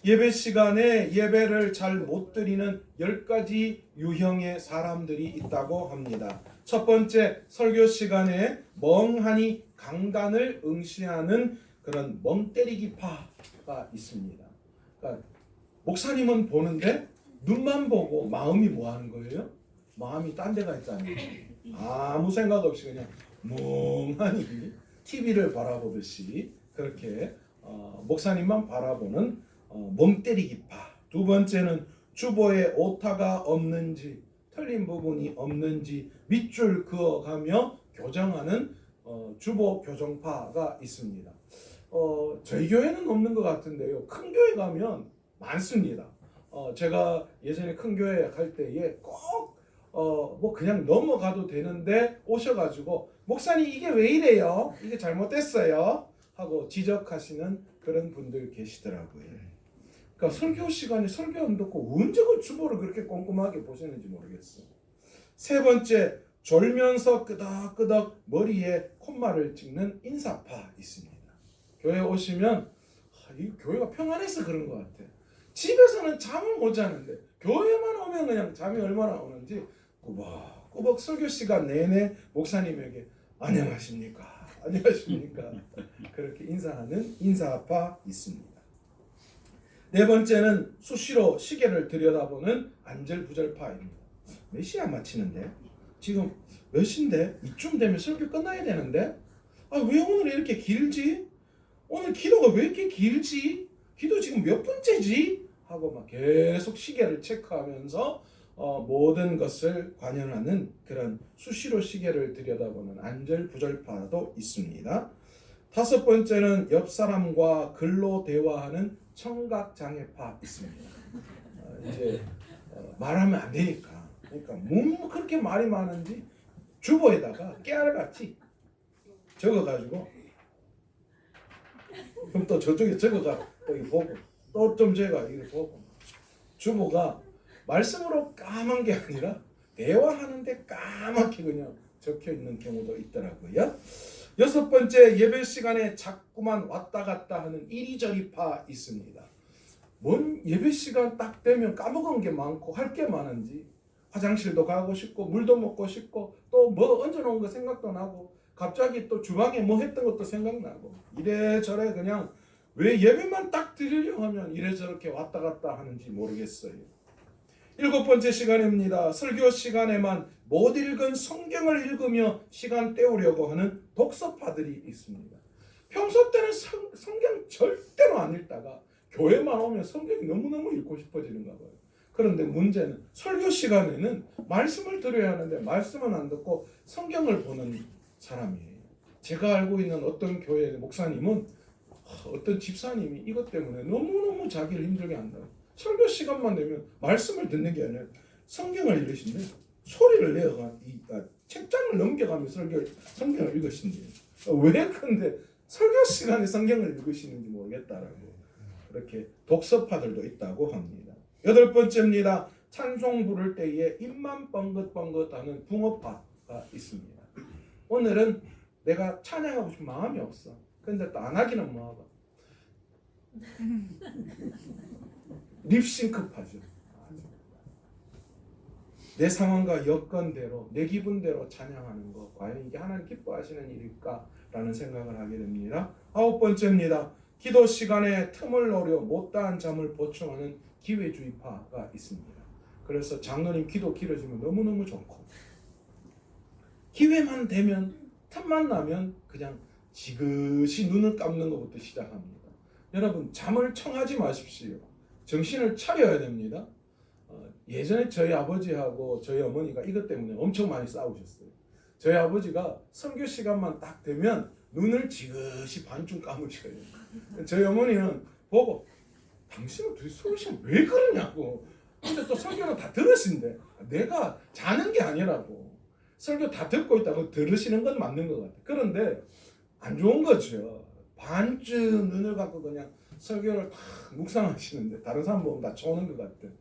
예배 시간에 예배를 잘 못 드리는 10가지 유형의 사람들이 있다고 합니다. 첫 번째, 설교 시간에 멍하니 강단을 응시하는 그런 멍때리기파가 있습니다. 그러니까 목사님은 보는데 눈만 보고 마음이 뭐 하는 거예요? 마음이 딴 데가 있다는 거예요. 아무 생각 없이 그냥 멍하니 TV를 바라보듯이 그렇게 목사님만 바라보는 멍때리기파. 두 번째는 주보에 오타가 없는지 틀린 부분이 없는지 밑줄 그어가며 교정하는 주보 교정파가 있습니다. 저희 교회는 없는 것 같은데요. 큰 교회 가면 많습니다. 제가 예전에 큰 교회 갈 때에 꼭 뭐 그냥 넘어가도 되는데 오셔가지고 목사님 이게 왜 이래요? 이게 잘못됐어요? 하고 지적하시는 그런 분들 계시더라고요. 그러니까 설교 시간에 설교 안 듣고 언제 그 주보를 그렇게 꼼꼼하게 보시는지 모르겠어요. 세 번째, 졸면서 끄덕끄덕 머리에 콧말을 찍는 인사파 있습니다. 교회 오시면 이 교회가 평안해서 그런 것 같아요. 집에서는 잠을 못 자는데 교회만 오면 그냥 잠이 얼마나 오는지 꾸벅꾸벅 설교 시간 내내 목사님에게 안녕하십니까? 안녕하십니까? 그렇게 인사하는 인사파 있습니다. 네 번째는 수시로 시계를 들여다보는 안절부절파입니다. 몇 시야 마치는데? 지금 몇 시인데? 이쯤 되면 설교 끝나야 되는데? 왜 오늘 이렇게 길지? 오늘 기도가 왜 이렇게 길지? 기도 지금 몇 분째지? 하고 막 계속 시계를 체크하면서 모든 것을 관여하는 그런 수시로 시계를 들여다보는 안절부절파도 있습니다. 다섯 번째는 옆 사람과 글로 대화하는 청각장애파 있습니다. 이제 말하면 안 되니까. 그러니까 뭐 그렇게 말이 많은지 주보에다가 깨알같이 적어가지고 그럼 또 저쪽에 적어가 여기 보고 또 좀 제가 이거 보고 주보가 말씀으로 까만 게 아니라 대화하는데 까맣게 그냥 적혀 있는 경우도 있더라고요. 여섯 번째, 예배 시간에 자꾸만 왔다 갔다 하는 이리저리파 있습니다. 뭔 예배 시간 딱 되면 까먹은 게 많고 할 게 많은지 화장실도 가고 싶고 물도 먹고 싶고 또 뭐 얹어놓은 거 생각도 나고 갑자기 또 주방에 뭐 했던 것도 생각나고 이래저래 그냥 왜 예배만 딱 드리려 하면 이래저렇게 왔다 갔다 하는지 모르겠어요. 일곱 번째 시간입니다. 설교 시간에만 못 읽은 성경을 읽으며 시간 때우려고 하는 독서파들이 있습니다. 평소 때는 성경 절대로 안 읽다가 교회만 오면 성경이 너무너무 읽고 싶어지는가 봐요. 그런데 문제는 설교 시간에는 말씀을 들어야 하는데 말씀은 안 듣고 성경을 보는 사람이에요. 제가 알고 있는 어떤 교회 목사님은 어떤 집사님이 이것 때문에 너무너무 자기를 힘들게 한다. 설교 시간만 되면 말씀을 듣는 게 아니라 성경을 읽으신대. 소리를 내어가 책장을 넘겨가며 성경을 읽으신대요. 왜 근데 설교 시간에 성경을 읽으시는지 모르겠다라고 그렇게 독서파들도 있다고 합니다. 여덟 번째입니다. 찬송 부를 때에 입만 뻥긋뻥긋하는 붕어파가 있습니다. 오늘은 내가 찬양하고 싶은 마음이 없어. 근데 또 안 하기는 뭐하고 립싱크파죠. 내 상황과 여건대로 내 기분대로 찬양하는 것 과연 이게 하나님 기뻐하시는 일일까라는 생각을 하게 됩니다. 아홉 번째입니다. 기도 시간에 틈을 노려 못다한 잠을 보충하는 기회주의파가 있습니다. 그래서 장로님 기도 길어지면 너무너무 좋고 기회만 되면 틈만 나면 그냥 지그시 눈을 감는 것부터 시작합니다. 여러분 잠을 청하지 마십시오. 정신을 차려야 됩니다. 예전에 저희 아버지하고 저희 어머니가 이것 때문에 엄청 많이 싸우셨어요. 저희 아버지가 선교 시간만 딱 되면 눈을 지그시 반쯤 감으셔요. 저희 어머니는 보고 당신은 도대체 설교 시간 왜 그러냐고. 근데 또 설교는 다 들으신대. 내가 자는 게 아니라고. 설교 다 듣고 있다고 들으시는 건 맞는 것 같아요. 그런데 안 좋은 거죠. 반쯤 눈을 감고 그냥 설교를 다 묵상하시는데 다른 사람 보면 다 조는 것 같아.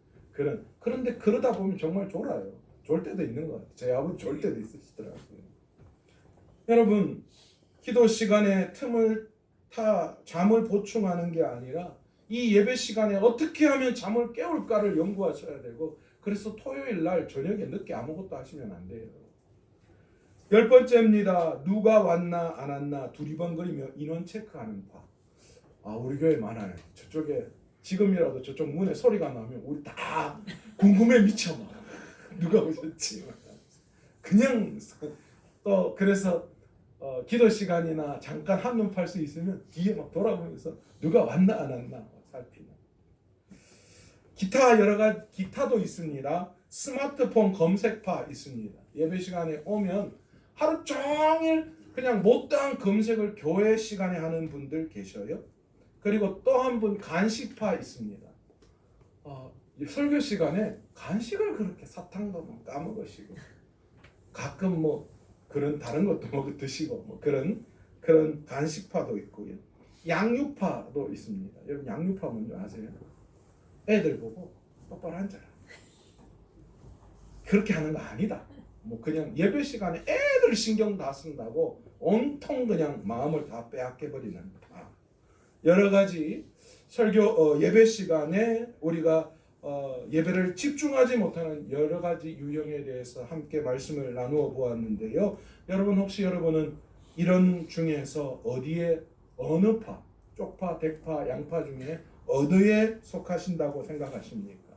그런데 그러다 보면 정말 졸아요. 졸 때도 있는 것 같아요. 제 아버지 졸 때도 있으시더라고요. 여러분 기도 시간에 틈을 잠을 보충하는 게 아니라 이 예배 시간에 어떻게 하면 잠을 깨울까를 연구하셔야 되고, 그래서 토요일 날 저녁에 늦게 아무것도 하시면 안 돼요. 10번째입니다. 누가 왔나 안 왔나 두리번거리며 인원 체크하는 바. 우리 교회 많아요. 저쪽에 지금이라도 저쪽 문에 소리가 나면 우리 다 궁금해 미쳐 막 누가 오셨지. 그냥 또 그래서 기도 시간이나 잠깐 한눈 팔 수 있으면 뒤에 막 돌아보면서 누가 왔나 안 왔나 살피는. 기타 여러 가지 기타도 있습니다. 스마트폰 검색파 있습니다. 예배 시간에 오면 하루 종일 그냥 못다한 검색을 교회 시간에 하는 분들 계셔요. 그리고 또 한 분 간식파 있습니다. 설교 시간에 간식을 그렇게 사탕도 까먹으시고 가끔 뭐 그런 다른 것도 드시고 뭐 그런 간식파도 있고요. 양육파도 있습니다. 여러분 양육파 뭔지 아세요? 애들 보고 똑바로 앉아라. 그렇게 하는 거 아니다. 뭐 그냥 예배 시간에 애들 신경 다 쓴다고 온통 그냥 마음을 다 빼앗겨 버리는 여러 가지 설교 예배 시간에 우리가 예배를 집중하지 못하는 여러 가지 유형에 대해서 함께 말씀을 나누어 보았는데요. 여러분 혹시 여러분은 이런 중에서 어디에 어느 파, 쪽파, 백파, 양파 중에 어디에 속하신다고 생각하십니까?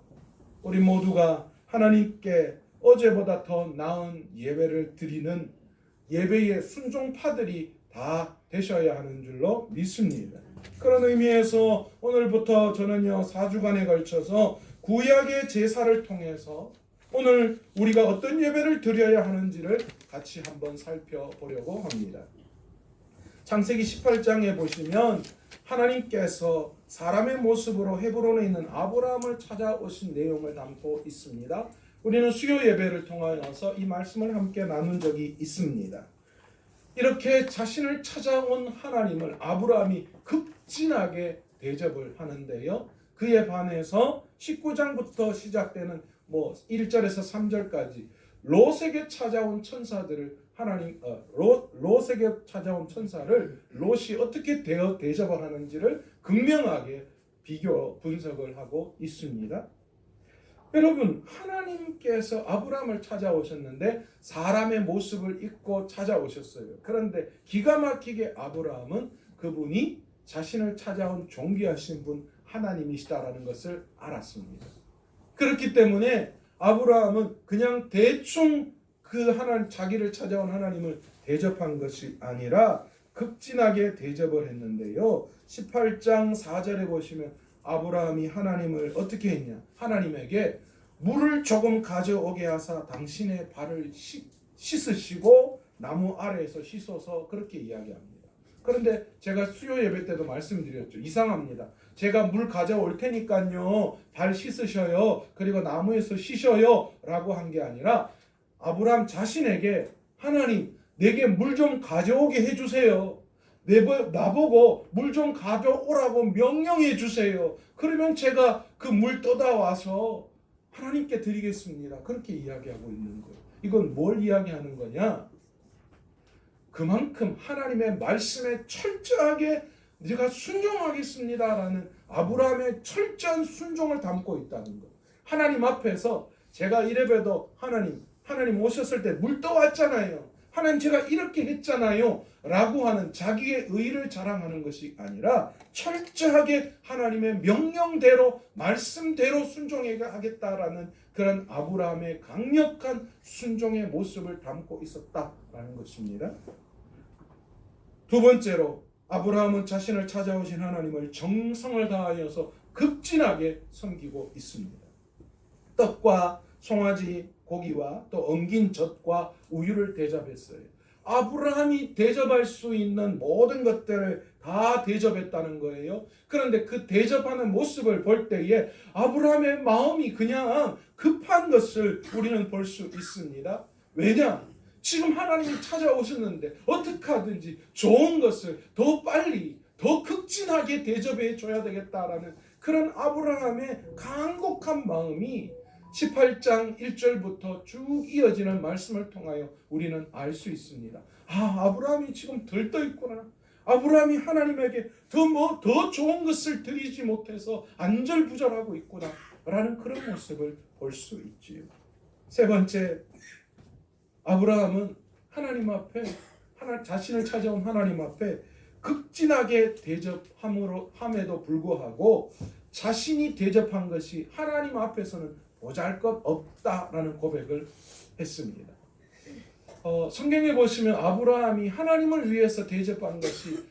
우리 모두가 하나님께 어제보다 더 나은 예배를 드리는 예배의 순종파들이 다 되셔야 하는 줄로 믿습니다. 그런 의미에서 오늘부터 저는요 4주간에 걸쳐서 구약의 제사를 통해서 오늘 우리가 어떤 예배를 드려야 하는지를 같이 한번 살펴보려고 합니다. 창세기 18장에 보시면 하나님께서 사람의 모습으로 헤브론에 있는 아브라함을 찾아오신 내용을 담고 있습니다. 우리는 수요 예배를 통하여서 이 말씀을 함께 나눈 적이 있습니다. 이렇게 자신을 찾아온 하나님을 아브라함이 극진하게 대접을 하는데요. 그에 반해서 19장부터 시작되는 1절에서 3절까지 롯에게 찾아온 천사들을 롯에게 찾아온 천사를 롯이 어떻게 대접을 하는지를 극명하게 비교 분석을 하고 있습니다. 여러분 하나님께서 아브라함을 찾아오셨는데 사람의 모습을 입고 찾아오셨어요. 그런데 기가 막히게 아브라함은 그분이 자신을 찾아온 존귀하신 분 하나님이시다라는 것을 알았습니다. 그렇기 때문에 아브라함은 그냥 대충 자기를 찾아온 하나님을 대접한 것이 아니라 극진하게 대접을 했는데요. 18장 4절에 보시면 아브라함이 하나님을 어떻게 했냐? 하나님에게 물을 조금 가져오게 하사 당신의 발을 씻으시고 나무 아래에서 씻어서 그렇게 이야기합니다. 그런데 제가 수요 예배 때도 말씀드렸죠. 이상합니다. 제가 물 가져올 테니까요 발 씻으셔요. 그리고 나무에서 씻어요 라고 한 게 아니라 아브라함 자신에게 하나님 내게 물 좀 가져오게 해주세요. 나보고 물 좀 가져오라고 명령해 주세요. 그러면 제가 그 물 떠다 와서 하나님께 드리겠습니다. 그렇게 이야기하고 있는 거예요. 이건 뭘 이야기하는 거냐? 그만큼 하나님의 말씀에 철저하게 내가 순종하겠습니다라는 아브라함의 철저한 순종을 담고 있다는 거예요. 하나님 앞에서 제가 이래봬도 하나님 오셨을 때 물 떠왔잖아요. 하나님 제가 이렇게 했잖아요 라고 하는 자기의 의를 자랑하는 것이 아니라 철저하게 하나님의 명령대로 말씀대로 순종하겠다라는 그런 아브라함의 강력한 순종의 모습을 담고 있었다라는 것입니다. 두 번째로 아브라함은 자신을 찾아오신 하나님을 정성을 다하여서 극진하게 섬기고 있습니다. 떡과 송아지 고기와 또 엉긴 젖과 우유를 대접했어요. 아브라함이 대접할 수 있는 모든 것들을 다 대접했다는 거예요. 그런데 그 대접하는 모습을 볼 때에 아브라함의 마음이 그냥 급한 것을 우리는 볼 수 있습니다. 왜냐? 지금 하나님이 찾아오셨는데 어떻게 하든지 좋은 것을 더 빨리 더 극진하게 대접해 줘야 되겠다라는 그런 아브라함의 간곡한 마음이 18장 1절부터 쭉 이어지는 말씀을 통하여 우리는 알 수 있습니다. 아브라함이 지금 들떠 있구나. 아브라함이 하나님에게 더 좋은 것을 드리지 못해서 안절부절하고 있구나라는 그런 모습을 볼 수 있지요. 세 번째, 아브라함은 하나님 앞에 자신을 찾아온 하나님 앞에 극진하게 대접함에도 불구하고 자신이 대접한 것이 하나님 앞에서는 보잘것없다라는 고백을 했습니다. 성경에 보시면 아브라함이 하나님을 위해서 대접한 것이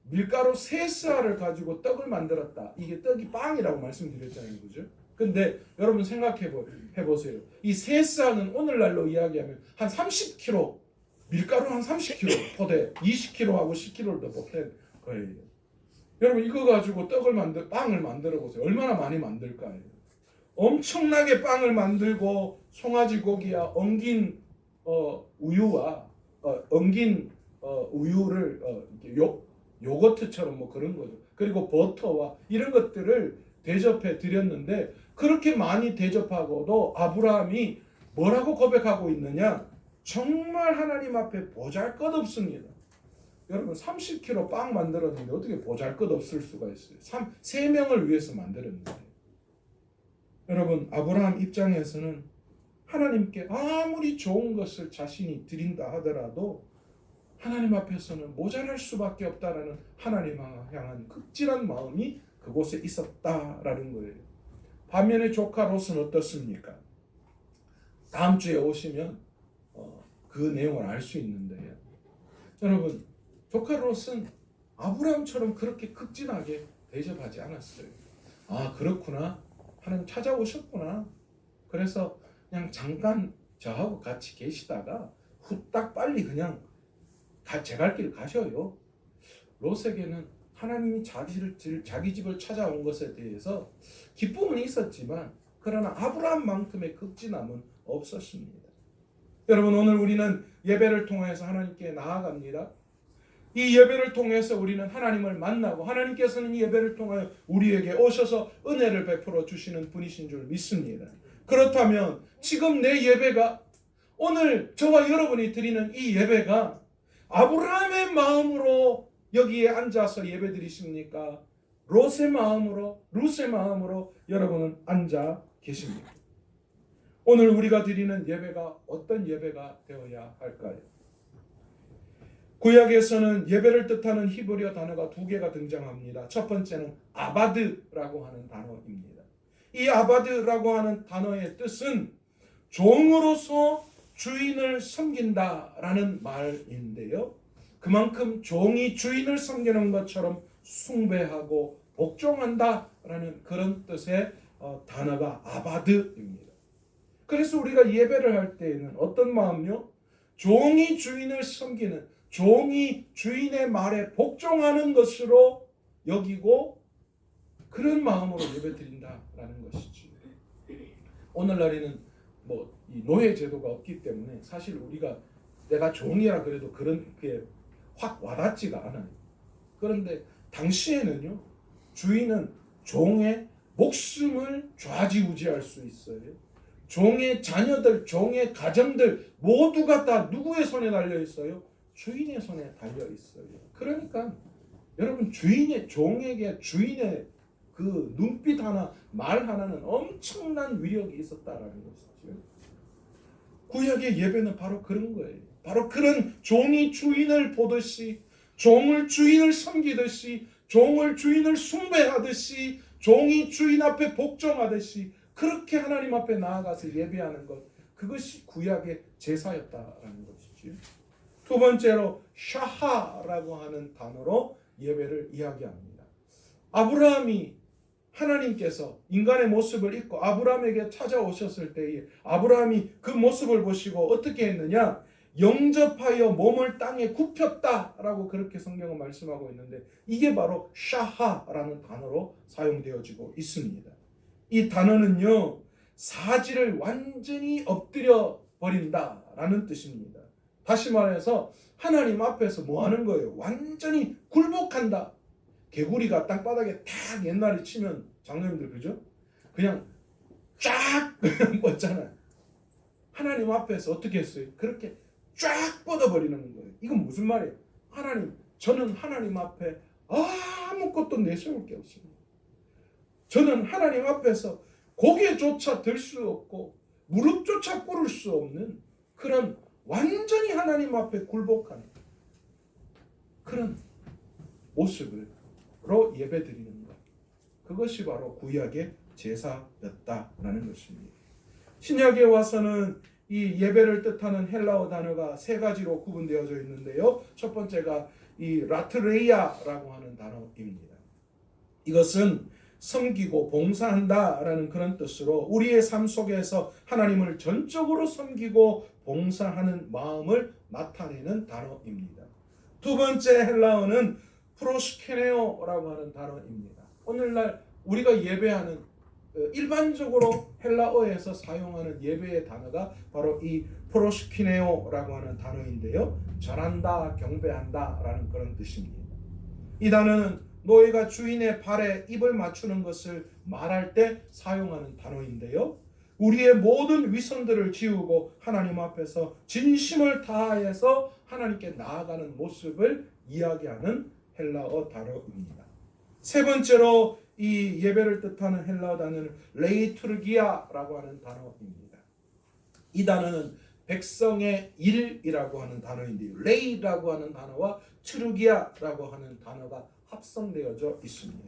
밀가루 세 쌀을 가지고 떡을 만들었다. 이게 떡이 빵이라고 말씀드렸잖아요, 그죠? 근데 여러분 생각해 보세요. 이 세 쌀은 오늘날로 이야기하면 한 30kg, 밀가루 한 30kg 포대, 20kg하고 10kg를 더 보탠 거예요. 여러분 이거 가지고 빵을 만들어 보세요. 얼마나 많이 만들까요? 엄청나게 빵을 만들고 송아지 고기야 엉긴 우유를 요거트처럼 뭐 그런 거죠. 그리고 버터와 이런 것들을 대접해 드렸는데 그렇게 많이 대접하고도 아브라함이 뭐라고 고백하고 있느냐? 정말 하나님 앞에 보잘것없습니다. 여러분 30kg 빵 만들었는데 어떻게 보잘것없을 수가 있어요? 3명을 위해서 만들었는데. 여러분 아브라함 입장에서는 하나님께 아무리 좋은 것을 자신이 드린다 하더라도 하나님 앞에서는 모자랄 수밖에 없다라는 하나님 향한 극진한 마음이 그곳에 있었다라는 거예요. 반면에 조카 롯은 어떻습니까? 다음 주에 오시면 그 내용을 알 수 있는데요. 여러분 조카 롯은 아브라함처럼 그렇게 극진하게 대접하지 않았어요. 아 그렇구나. 하나님 찾아오셨구나. 그래서 그냥 잠깐 저하고 같이 계시다가 후딱 빨리 그냥 제 갈 길 가셔요. 롯에게는 하나님이 자기 집을 찾아온 것에 대해서 기쁨은 있었지만 그러나 아브라함만큼의 극진함은 없었습니다. 여러분 오늘 우리는 예배를 통해서 하나님께 나아갑니다. 이 예배를 통해서 우리는 하나님을 만나고 하나님께서는 이 예배를 통하여 우리에게 오셔서 은혜를 베풀어 주시는 분이신 줄 믿습니다. 그렇다면 지금 내 예배가 오늘 저와 여러분이 드리는 이 예배가 아브라함의 마음으로 여기에 앉아서 예배 드리십니까? 롯의 마음으로 여러분은 앉아 계십니까? 오늘 우리가 드리는 예배가 어떤 예배가 되어야 할까요? 구약에서는 예배를 뜻하는 히브리어 단어가 두 개가 등장합니다. 첫 번째는 아바드라고 하는 단어입니다. 이 아바드라고 하는 단어의 뜻은 종으로서 주인을 섬긴다라는 말인데요. 그만큼 종이 주인을 섬기는 것처럼 숭배하고 복종한다라는 그런 뜻의 단어가 아바드입니다. 그래서 우리가 예배를 할 때에는 어떤 마음요? 종이 주인을 섬기는, 종이 주인의 말에 복종하는 것으로 여기고 그런 마음으로 예배드린다라는 것이지. 오늘날에는 이 노예 제도가 없기 때문에 사실 우리가 내가 종이라 그래도 그런 게 확 와닿지가 않아요. 그런데 당시에는요, 주인은 종의 목숨을 좌지우지할 수 있어요. 종의 자녀들, 종의 가정들 모두가 다 누구의 손에 달려 있어요? 주인의 손에 달려 있어요. 그러니까 여러분 종에게 주인의 그 눈빛 하나, 말 하나는 엄청난 위력이 있었다라는 것이죠. 구약의 예배는 바로 그런 거예요. 바로 그런 종이 주인을 보듯이, 종을 주인을 섬기듯이, 종을 주인을 숭배하듯이, 종이 주인 앞에 복종하듯이 그렇게 하나님 앞에 나아가서 예배하는 것, 그것이 구약의 제사였다라는 것이죠. 두 번째로 샤하라고 하는 단어로 예배를 이야기합니다. 아브라함이 하나님께서 인간의 모습을 입고 아브라함에게 찾아오셨을 때에 아브라함이 그 모습을 보시고 어떻게 했느냐? 영접하여 몸을 땅에 굽혔다라고 그렇게 성경은 말씀하고 있는데 이게 바로 샤하라는 단어로 사용되어지고 있습니다. 이 단어는요, 사지를 완전히 엎드려 버린다라는 뜻입니다. 다시 말해서 하나님 앞에서 뭐 하는 거예요? 완전히 굴복한다. 개구리가 땅바닥에 탁 옛날에 치면 장로님들 그죠? 그냥 쫙 뻗잖아요. 하나님 앞에서 어떻게 했어요? 그렇게 쫙 뻗어버리는 거예요. 이건 무슨 말이에요? 하나님, 저는 하나님 앞에 아무것도 내세울 게 없습니다. 저는 하나님 앞에서 고개조차 들 수 없고 무릎조차 꿇을 수 없는 그런 완전히 하나님 앞에 굴복하는 그런 모습으로 예배드리는 것, 그것이 바로 구약의 제사였다라는 것입니다. 신약에 와서는 이 예배를 뜻하는 헬라어 단어가 세 가지로 구분되어져 있는데요. 첫 번째가 이 라트레이아라고 하는 단어입니다. 이것은 섬기고 봉사한다라는 그런 뜻으로 우리의 삶 속에서 하나님을 전적으로 섬기고 봉사하는 마음을 나타내는 단어입니다. 두 번째 헬라어는 프로스케네오라고 하는 단어입니다. 오늘날 우리가 예배하는 일반적으로 헬라어에서 사용하는 예배의 단어가 바로 이 프로스키네오라고 하는 단어인데요. 절한다, 경배한다 라는 그런 뜻입니다. 이 단어는 노예가 주인의 발에 입을 맞추는 것을 말할 때 사용하는 단어인데요. 우리의 모든 위선들을 지우고 하나님 앞에서 진심을 다해서 하나님께 나아가는 모습을 이야기하는 헬라어 단어입니다. 세 번째로 이 예배를 뜻하는 헬라어 단어는 레이투르기아라고 하는 단어입니다. 이 단어는 백성의 일이라고 하는 단어인데요. 레이라고 하는 단어와 투르기아라고 하는 단어가 합성되어져 있습니다.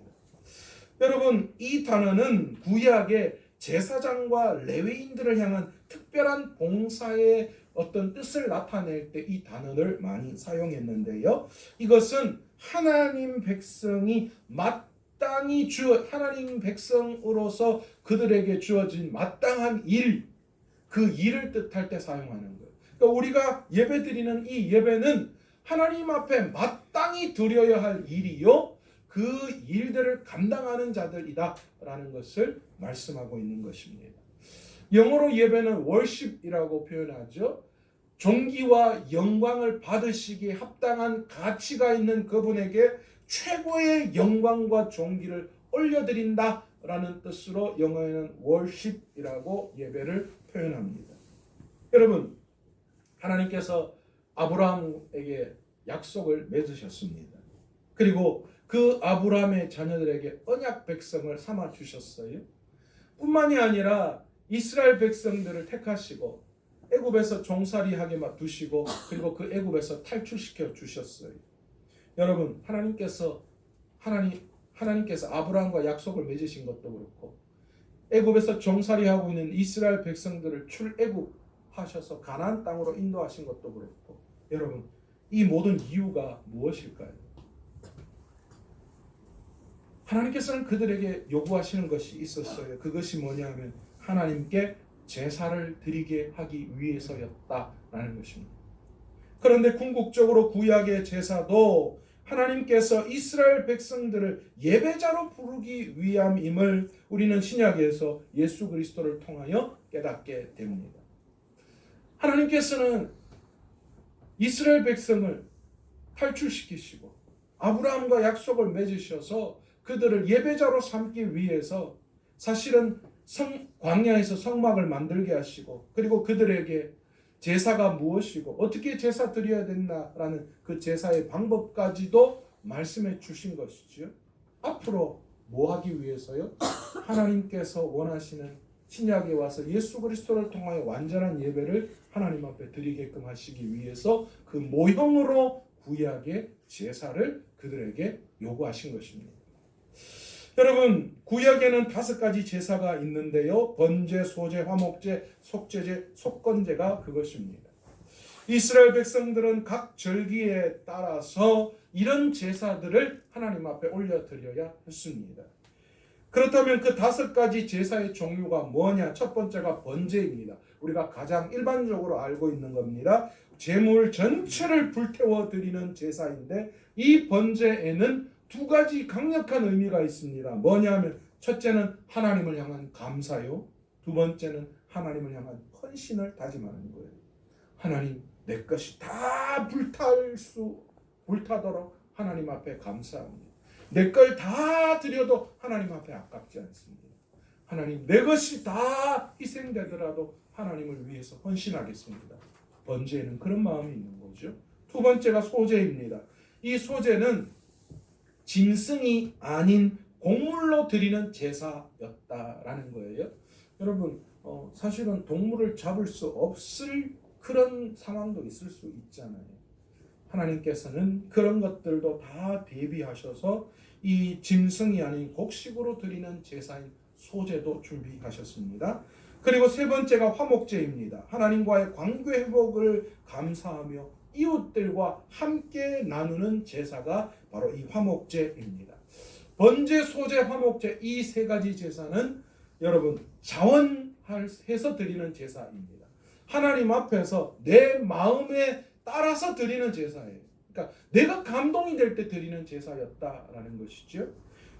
여러분, 이 단어는 구약의 제사장과 레위인들을 향한 특별한 봉사의 어떤 뜻을 나타낼 때 이 단어를 많이 사용했는데요. 이것은 하나님 백성이 마땅히 하나님 백성으로서 그들에게 주어진 마땅한 일, 그 일을 뜻할 때 사용하는 거예요. 그러니까 우리가 예배드리는 이 예배는 하나님 앞에 마땅히 드려야 할 일이요, 그 일들을 감당하는 자들이다라는 것을 말씀하고 있는 것입니다. 영어로 예배는 worship이라고 표현하죠. 존귀와 영광을 받으시기에 합당한 가치가 있는 그분에게 최고의 영광과 존귀를 올려드린다라는 뜻으로 영어에는 worship이라고 예배를 표현합니다. 여러분, 하나님께서 아브라함에게 약속을 맺으셨습니다. 그리고 그 아브라함의 자녀들에게 언약 백성을 삼아 주셨어요. 뿐만이 아니라 이스라엘 백성들을 택하시고 애굽에서 종살이하게 두시고 그리고 그 애굽에서 탈출시켜 주셨어요. 여러분, 하나님께서 아브라함과 약속을 맺으신 것도 그렇고 애굽에서 종살이하고 있는 이스라엘 백성들을 출애굽하셔서 가나안 땅으로 인도하신 것도 그렇고, 여러분, 이 모든 이유가 무엇일까요? 하나님께서는 그들에게 요구하시는 것이 있었어요. 그것이 뭐냐면 하나님께 제사를 드리게 하기 위해서였다라는 것입니다. 그런데 궁극적으로 구약의 제사도 하나님께서 이스라엘 백성들을 예배자로 부르기 위함임을 우리는 신약에서 예수 그리스도를 통하여 깨닫게 됩니다. 하나님께서는 이스라엘 백성을 탈출시키시고 아브라함과 약속을 맺으셔서 그들을 예배자로 삼기 위해서 사실은 광야에서 성막을 만들게 하시고 그리고 그들에게 제사가 무엇이고 어떻게 제사 드려야 된다라는 그 제사의 방법까지도 말씀해 주신 것이죠. 앞으로 뭐 하기 위해서요? 하나님께서 원하시는 신약에 와서 예수 그리스도를 통하여 완전한 예배를 하나님 앞에 드리게끔 하시기 위해서 그 모형으로 구약의 제사를 그들에게 요구하신 것입니다. 여러분, 구약에는 5가지 제사가 있는데요. 번제, 소제, 화목제, 속죄제, 속건제가 그것입니다. 이스라엘 백성들은 각 절기에 따라서 이런 제사들을 하나님 앞에 올려드려야 했습니다. 그렇다면 그 5가지 제사의 종류가 뭐냐? 첫 번째가 번제입니다. 우리가 가장 일반적으로 알고 있는 겁니다. 제물 전체를 불태워 드리는 제사인데 이 번제에는 2가지 강력한 의미가 있습니다. 뭐냐면 첫째는 하나님을 향한 감사요. 두 번째는 하나님을 향한 헌신을 다짐하는 거예요. 하나님, 내 것이 다 불타도록 하나님 앞에 감사합니다. 내 걸 다 드려도 하나님 앞에 아깝지 않습니다. 하나님, 내 것이 다 희생되더라도 하나님을 위해서 헌신하겠습니다. 번제에는 그런 마음이 있는 거죠. 두 번째가 소제입니다. 이 소제는 짐승이 아닌 곡물로 드리는 제사였다라는 거예요. 여러분, 사실은 동물을 잡을 수 없을 그런 상황도 있을 수 있잖아요. 하나님께서는 그런 것들도 다 대비하셔서 이 짐승이 아닌 곡식으로 드리는 제사인 소제도 준비하셨습니다. 그리고 세 번째가 화목제입니다. 하나님과의 관계 회복을 감사하며 이웃들과 함께 나누는 제사가 바로 이 화목제입니다. 번제, 소제, 화목제 이 세 가지 제사는 여러분 자원해서 드리는 제사입니다. 하나님 앞에서 내 마음에 따라서 드리는 제사예요. 그러니까 내가 감동이 될 때 드리는 제사였다라는 것이죠.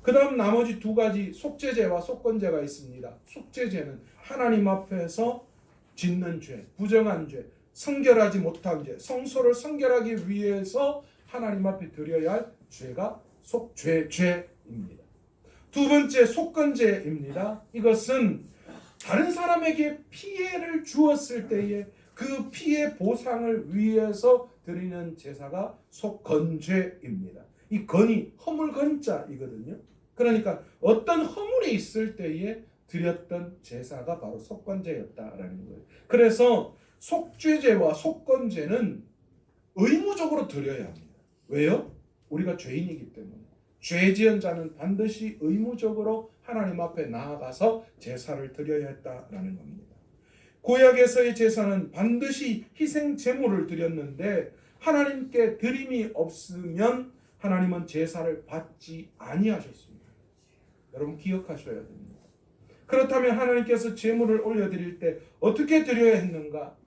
그 다음 나머지 두 가지 속죄제와 속건제가 있습니다. 속죄제는 하나님 앞에서 짓는 죄, 부정한 죄, 성결하지 못한 죄, 성소를 성결하기 위해서 하나님 앞에 드려야 할 죄가 죄입니다. 두 번째 속건제입니다. 이것은 다른 사람에게 피해를 주었을 때에 그 피해 보상을 위해서 드리는 제사가 속건죄입니다. 이 건이 허물 건자이거든요. 그러니까 어떤 허물이 있을 때에 드렸던 제사가 바로 속건제였다라는 거예요. 그래서 속죄제와 속건제는 의무적으로 드려야 합니다. 왜요? 우리가 죄인이기 때문에. 죄 지은 자는 반드시 의무적으로 하나님 앞에 나아가서 제사를 드려야 했다라는 겁니다. 구약에서의 제사는 반드시 희생 제물을 드렸는데 하나님께 드림이 없으면 하나님은 제사를 받지 아니하셨습니다. 여러분 기억하셔야 됩니다. 그렇다면 하나님께서 제물을 올려드릴 때 어떻게 드려야 했는가?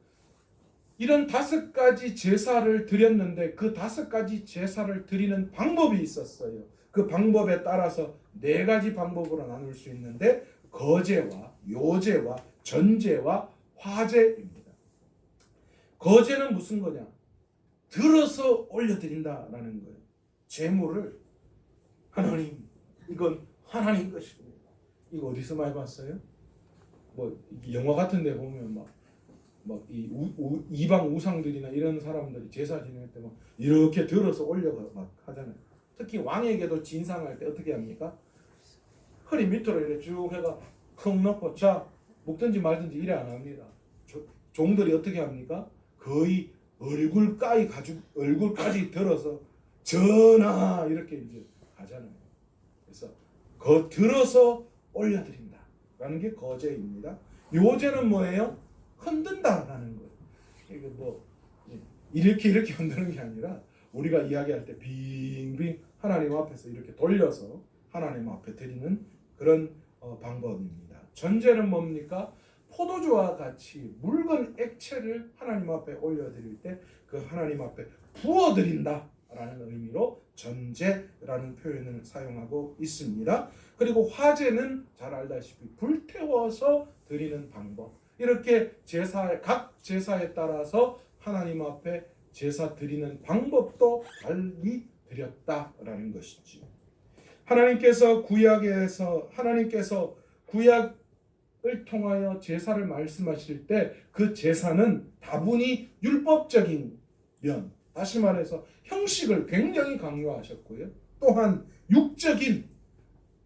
이런 5가지 제사를 드렸는데 그 5가지 제사를 드리는 방법이 있었어요. 그 방법에 따라서 4가지 방법으로 나눌 수 있는데 거제와 요제와 전제와 화제입니다. 거제는 무슨 거냐? 들어서 올려드린다라는 거예요. 제물을 하나님, 이건 하나님 것입니다. 이거 어디서 많이 봤어요? 뭐 영화 같은 데 보면 막 이 이방 우상들이나 이런 사람들이 제사 지낼 때 막 이렇게 들어서 올려가 막 하잖아요. 특히 왕에게도 진상할 때 어떻게 합니까? 허리 밑으로 이렇게 쭉 해가 흙 넣고 자 먹든지 말든지 이래 안 합니다. 종들이 어떻게 합니까? 거의 얼굴까지 들어서 전하 이렇게 이제 하잖아요. 그래서 들어서 올려드린다라는 게 거제입니다. 요제는 뭐예요? 흔든다라는 거예요. 이게 뭐 이렇게 흔드는 게 아니라 우리가 이야기할 때 빙빙 하나님 앞에서 이렇게 돌려서 하나님 앞에 드리는 그런 방법입니다. 전제는 뭡니까? 포도주와 같이 묽은 액체를 하나님 앞에 올려드릴 때 그 하나님 앞에 부어드린다라는 의미로 전제라는 표현을 사용하고 있습니다. 그리고 화제는 잘 알다시피 불태워서 드리는 방법. 이렇게 각 제사에 따라서 하나님 앞에 제사 드리는 방법도 달리 드렸다라는 것이지. 하나님께서 구약을 통하여 제사를 말씀하실 때 그 제사는 다분히 율법적인 면, 다시 말해서 형식을 굉장히 강요하셨고요. 또한 육적인,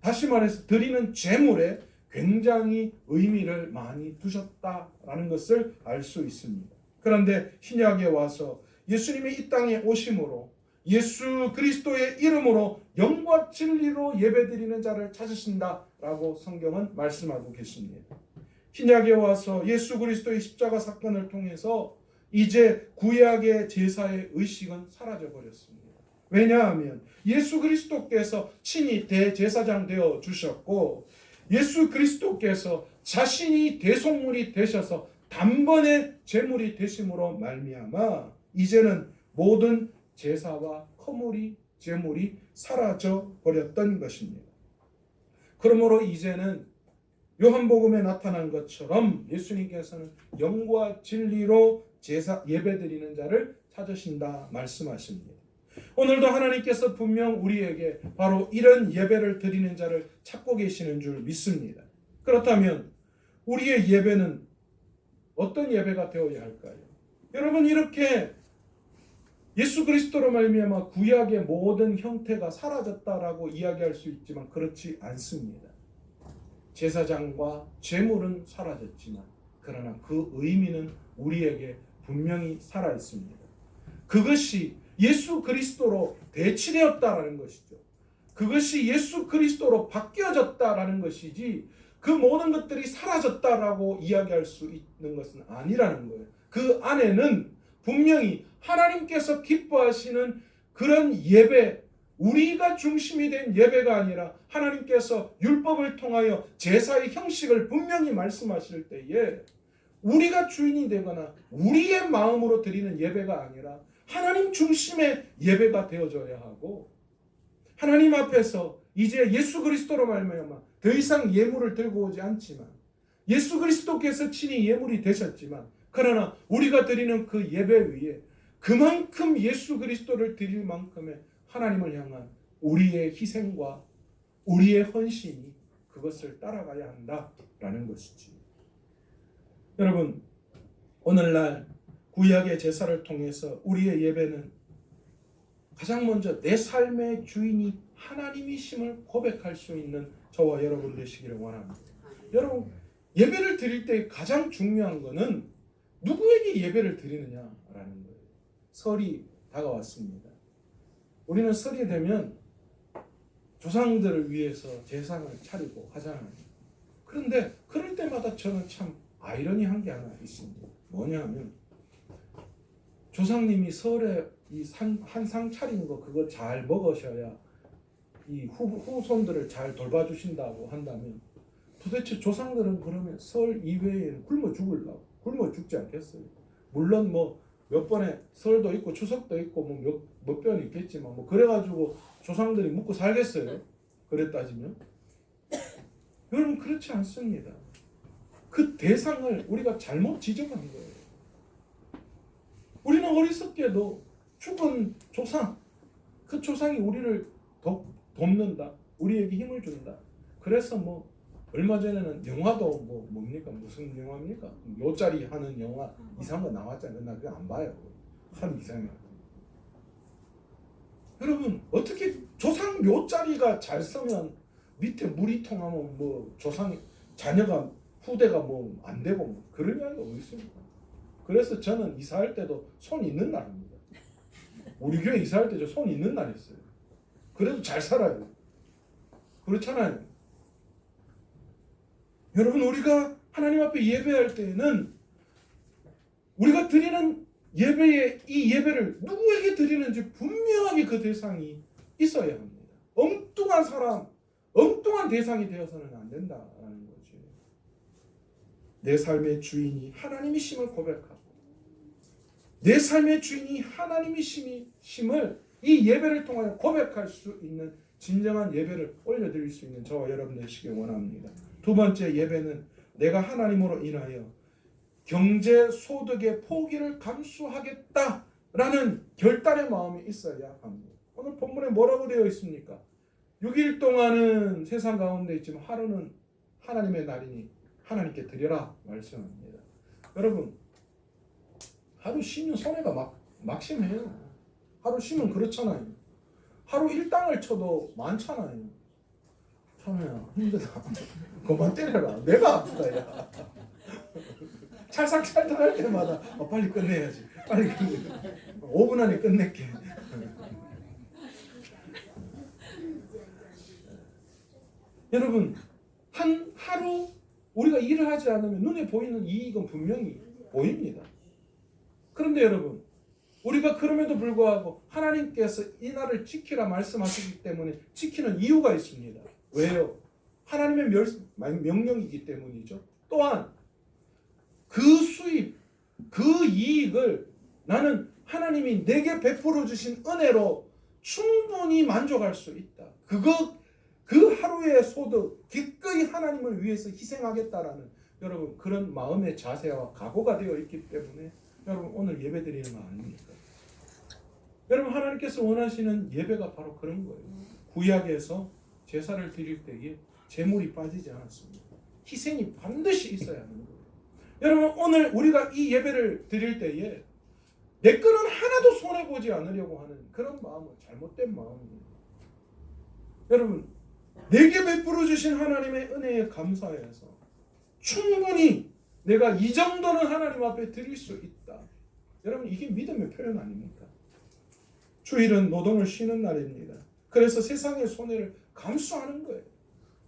다시 말해서 드리는 제물에 굉장히 의미를 많이 두셨다라는 것을 알 수 있습니다. 그런데 신약에 와서 예수님이 이 땅에 오심으로 예수 그리스도의 이름으로 영과 진리로 예배드리는 자를 찾으신다라고 성경은 말씀하고 계십니다. 신약에 와서 예수 그리스도의 십자가 사건을 통해서 이제 구약의 제사의 의식은 사라져 버렸습니다. 왜냐하면 예수 그리스도께서 친히 대제사장 되어 주셨고 예수 그리스도께서 자신이 대속물이 되셔서 단번에 제물이 되심으로 말미암아 이제는 모든 제사와 허물이 제물이 사라져 버렸던 것입니다. 그러므로 이제는 요한복음에 나타난 것처럼 예수님께서는 영과 진리로 제사 예배드리는 자를 찾으신다 말씀하십니다. 오늘도 하나님께서 분명 우리에게 바로 이런 예배를 드리는 자를 찾고 계시는 줄 믿습니다. 그렇다면 우리의 예배는 어떤 예배가 되어야 할까요? 여러분, 이렇게 예수 그리스도로 말미암아 구약의 모든 형태가 사라졌다라고 이야기할 수 있지만 그렇지 않습니다. 제사장과 제물은 사라졌지만 그러나 그 의미는 우리에게 분명히 살아 있습니다. 그것이 예수 그리스도로 대치되었다라는 것이죠. 그것이 예수 그리스도로 바뀌어졌다라는 것이지 그 모든 것들이 사라졌다라고 이야기할 수 있는 것은 아니라는 거예요. 그 안에는 분명히 하나님께서 기뻐하시는 그런 예배, 우리가 중심이 된 예배가 아니라 하나님께서 율법을 통하여 제사의 형식을 분명히 말씀하실 때에 우리가 주인이 되거나 우리의 마음으로 드리는 예배가 아니라 하나님 중심의 예배가 되어져야 하고, 하나님 앞에서 이제 예수 그리스도로 말미암아 더 이상 예물을 들고 오지 않지만 예수 그리스도께서 친히 예물이 되셨지만 그러나 우리가 드리는 그 예배 위에 그만큼 예수 그리스도를 드릴 만큼의 하나님을 향한 우리의 희생과 우리의 헌신이 그것을 따라가야 한다라는 것이지. 여러분, 오늘날 구약의 제사를 통해서 우리의 예배는 가장 먼저 내 삶의 주인이 하나님이심을 고백할 수 있는 저와 여러분 되시기를 원합니다. 여러분, 예배를 드릴 때 가장 중요한 것은 누구에게 예배를 드리느냐라는 거예요. 설이 다가왔습니다. 우리는 설이 되면 조상들을 위해서 제상을 차리고 하잖아요. 그런데 그럴 때마다 저는 참 아이러니한 게 하나 있습니다. 뭐냐면 조상님이 설에 이 한 상 차린 거 그거 잘 먹으셔야 이 후손들을 잘 돌봐주신다고 한다면 도대체 조상들은 그러면 설 이외에는 굶어 죽지 않겠어요? 물론 뭐 몇 번의 설도 있고 추석도 있고 뭐 몇 번 있겠지만 뭐 그래가지고 조상들이 묵고 살겠어요? 그래 따지면 여러분, 그렇지 않습니다. 그 대상을 우리가 잘못 지정한 거예요. 우리는 어리석게도 죽은 조상, 그 조상이 우리를 돕는다, 우리에게 힘을 준다. 그래서 뭐 얼마 전에는 영화도 뭡니까? 무슨 영화입니까? 요짜리 하는 영화 이상한 거 나왔잖아요. 나 그거 안 봐요. 한 이상해. 여러분, 어떻게 조상 묘짜리가 잘 쓰면 밑에 물이 통하면 뭐 조상 자녀가 후대가 뭐 안 되고 뭐 그런 이야기가 어디 있습니까? 그래서 저는 이사할 때도 손 있는 날입니다. 우리 교회 이사할 때 저 손 있는 날이었어요. 그래도 잘 살아요. 그렇잖아요. 여러분, 우리가 하나님 앞에 예배할 때에는 우리가 드리는 예배에 이 예배를 누구에게 드리는지 분명하게 그 대상이 있어야 합니다. 엉뚱한 사람, 엉뚱한 대상이 되어서는 안 된다라는 거죠. 내 삶의 주인이 하나님이심을 고백하고 내 삶의 주인이 하나님이심을 이 예배를 통하여 고백할 수 있는 진정한 예배를 올려드릴 수 있는 저와 여러분 되시길 원합니다. 두 번째 예배는 내가 하나님으로 인하여 경제 소득의 포기를 감수하겠다라는 결단의 마음이 있어야 합니다. 오늘 본문에 뭐라고 되어 있습니까? 6일 동안은 세상 가운데 있지만 하루는 하나님의 날이니 하나님께 드려라 말씀합니다. 여러분, 하루 쉬면 손해가 막심해요. 하루 쉬면 그렇잖아요. 하루 일당을 쳐도 많잖아요. 참야 힘들다. 그만 때려라. 내가 아프다. 야. 찰싹찰싹 할 때마다 빨리 끝내야지. 빨리 끝내. 5분 안에 끝낼게. 여러분, 하루 우리가 일을 하지 않으면 눈에 보이는 이익은 분명히 보입니다. 그런데 여러분, 우리가 그럼에도 불구하고 하나님께서 이 날을 지키라 말씀하시기 때문에 지키는 이유가 있습니다. 왜요? 하나님의 명령이기 때문이죠. 또한 그 수입, 그 이익을 나는 하나님이 내게 베풀어 주신 은혜로 충분히 만족할 수 있다. 그 하루의 소득 기꺼이 하나님을 위해서 희생하겠다라는 여러분 그런 마음의 자세와 각오가 되어 있기 때문에 여러분 오늘 예배 드리는 거 아닙니까? 여러분, 하나님께서 원하시는 예배가 바로 그런 거예요. 구약에서 제사를 드릴 때에 제물이 빠지지 않았습니다. 희생이 반드시 있어야 하는 거예요. 여러분, 오늘 우리가 이 예배를 드릴 때에 내 거는 하나도 손해보지 않으려고 하는 그런 마음은 잘못된 마음입니다. 여러분, 내게 베풀어 주신 하나님의 은혜에 감사해서 충분히 내가 이 정도는 하나님 앞에 드릴 수 있다. 여러분, 이게 믿음의 표현 아닙니까? 주일은 노동을 쉬는 날입니다. 그래서 세상의 손해를 감수하는 거예요.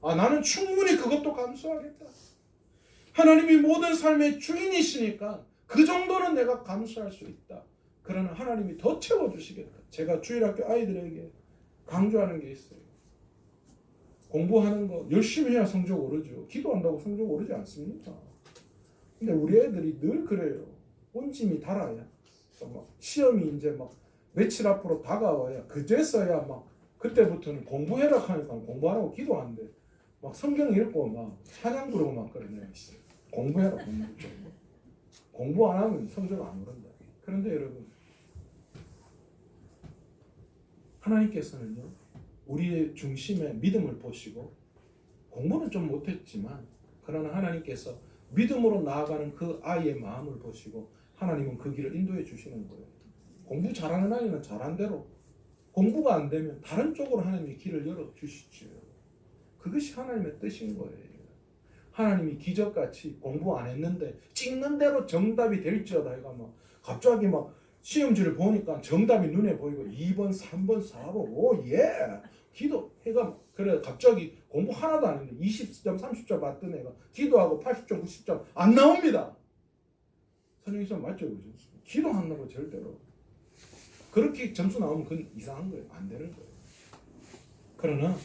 나는 충분히 그것도 감수하겠다. 하나님이 모든 삶의 주인이시니까 그 정도는 내가 감수할 수 있다. 그러나 하나님이 더 채워주시겠다. 제가 주일학교 아이들에게 강조하는 게 있어요. 공부하는 거 열심히 해야 성적 오르죠. 기도한다고 성적 오르지 않습니까? 근데 우리 애들이 늘 그래요. 온짐이 달아야. 막 시험이 이제 막 며칠 앞으로 다가와야 그제서야 막 그때부터는 공부해라 하니까 공부하라고 기도하는데 막 성경 읽고 막 찬양 부르고 막 그러네. 공부해라 공부. 공부 안 하면 성적 안 오른다. 그런데 여러분, 하나님께서는요, 우리의 중심에 믿음을 보시고 공부는 좀 못했지만 그러나 하나님께서 믿음으로 나아가는 그 아이의 마음을 보시고 하나님은 그 길을 인도해 주시는 거예요. 공부 잘하는 아이는 잘한 대로, 공부가 안 되면 다른 쪽으로 하나님이 길을 열어주시죠. 그것이 하나님의 뜻인 거예요. 하나님이 기적같이 공부 안 했는데 찍는 대로 정답이 될지어다 해가 막 갑자기 막 시험지를 보니까 정답이 눈에 보이고 2번, 3번, 4번, 오 예! 기도해가 그래 갑자기 공부 하나도 안 했는데 20점, 30점 받던 애가 기도하고 80점, 90점 안 나옵니다. 선생님 맞죠? 그죠? 기도 안 나고 절대로. 그렇게 점수 나오면 그건 이상한 거예요. 안 되는 거예요. 그러나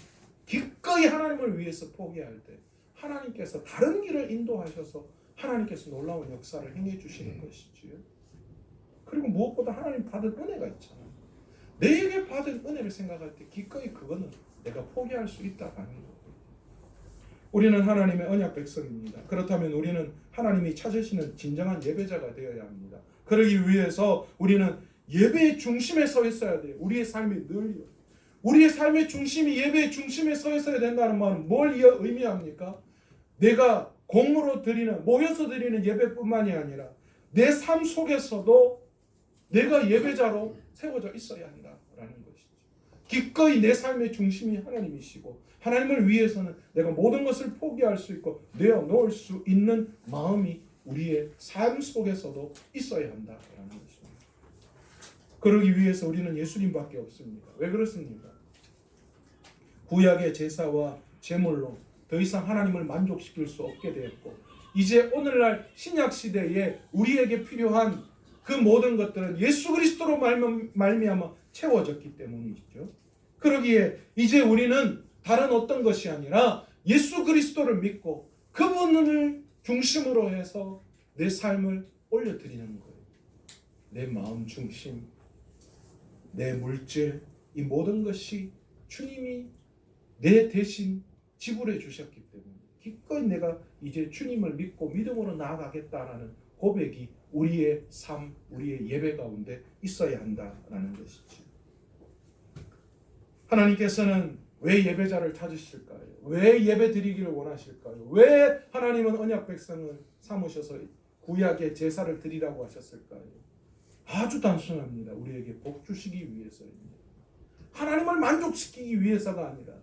기꺼이 하나님을 위해서 포기할 때 하나님께서 다른 길을 인도하셔서 하나님께서 놀라운 역사를 행해 주시는 것이지요. 그리고 무엇보다 하나님 받은 은혜가 있잖아요. 내게 받은 은혜를 생각할 때 기꺼이 그거는 내가 포기할 수 있다는 거예요. 우리는 하나님의 언약 백성입니다. 그렇다면 우리는 하나님이 찾으시는 진정한 예배자가 되어야 합니다. 그러기 위해서 우리는 예배의 중심에 서 있어야 돼요. 우리의 삶이 늘요. 우리의 삶의 중심이 예배의 중심에 서 있어야 된다는 말은 뭘 의미합니까? 내가 공으로 드리는, 모여서 드리는 예배뿐만이 아니라 내 삶 속에서도 내가 예배자로 세워져 있어야 한다라는 것이죠. 기꺼이 내 삶의 중심이 하나님이시고 하나님을 위해서는 내가 모든 것을 포기할 수 있고 내어놓을 수 있는 마음이 우리의 삶 속에서도 있어야 한다라는 것입니다. 그러기 위해서 우리는 예수님밖에 없습니다. 왜 그렇습니까? 구약의 제사와 제물로 더 이상 하나님을 만족시킬 수 없게 되었고 이제 오늘날 신약 시대에 우리에게 필요한 그 모든 것들은 예수 그리스도로 말미암아 채워졌기 때문이죠. 그러기에 이제 우리는 다른 어떤 것이 아니라 예수 그리스도를 믿고 그분을 중심으로 해서 내 삶을 올려드리는 거예요. 내 마음 중심, 내 물질, 이 모든 것이 주님이 내 대신 지불해 주셨기 때문에 기꺼이 내가 이제 주님을 믿고 믿음으로 나아가겠다라는 고백이 우리의 삶, 우리의 예배 가운데 있어야 한다라는 것이죠. 하나님께서는 왜 예배자를 찾으실까요? 왜 예배 드리기를 원하실까요? 왜 하나님은 언약 백성을 삼으셔서 구약의 제사를 드리라고 하셨을까요? 아주 단순합니다. 우리에게 복 주시기 위해서입니다. 하나님을 만족시키기 위해서가 아니라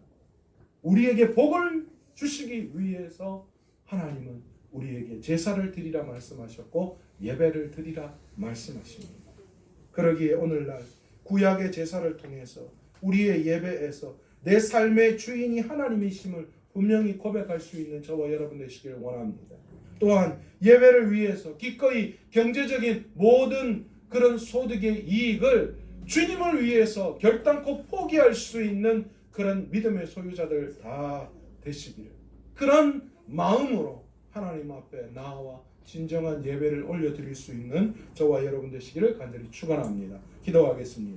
우리에게 복을 주시기 위해서 하나님은 우리에게 제사를 드리라 말씀하셨고 예배를 드리라 말씀하십니다. 그러기에 오늘날 구약의 제사를 통해서 우리의 예배에서 내 삶의 주인이 하나님이심을 분명히 고백할 수 있는 저와 여러분 되시기를 원합니다. 또한 예배를 위해서 기꺼이 경제적인 모든 그런 소득의 이익을 주님을 위해서 결단코 포기할 수 있는 그런 믿음의 소유자들 다 되시기를, 그런 마음으로 하나님 앞에 나와 진정한 예배를 올려드릴 수 있는 저와 여러분 되시기를 간절히 축원합니다. 기도하겠습니다.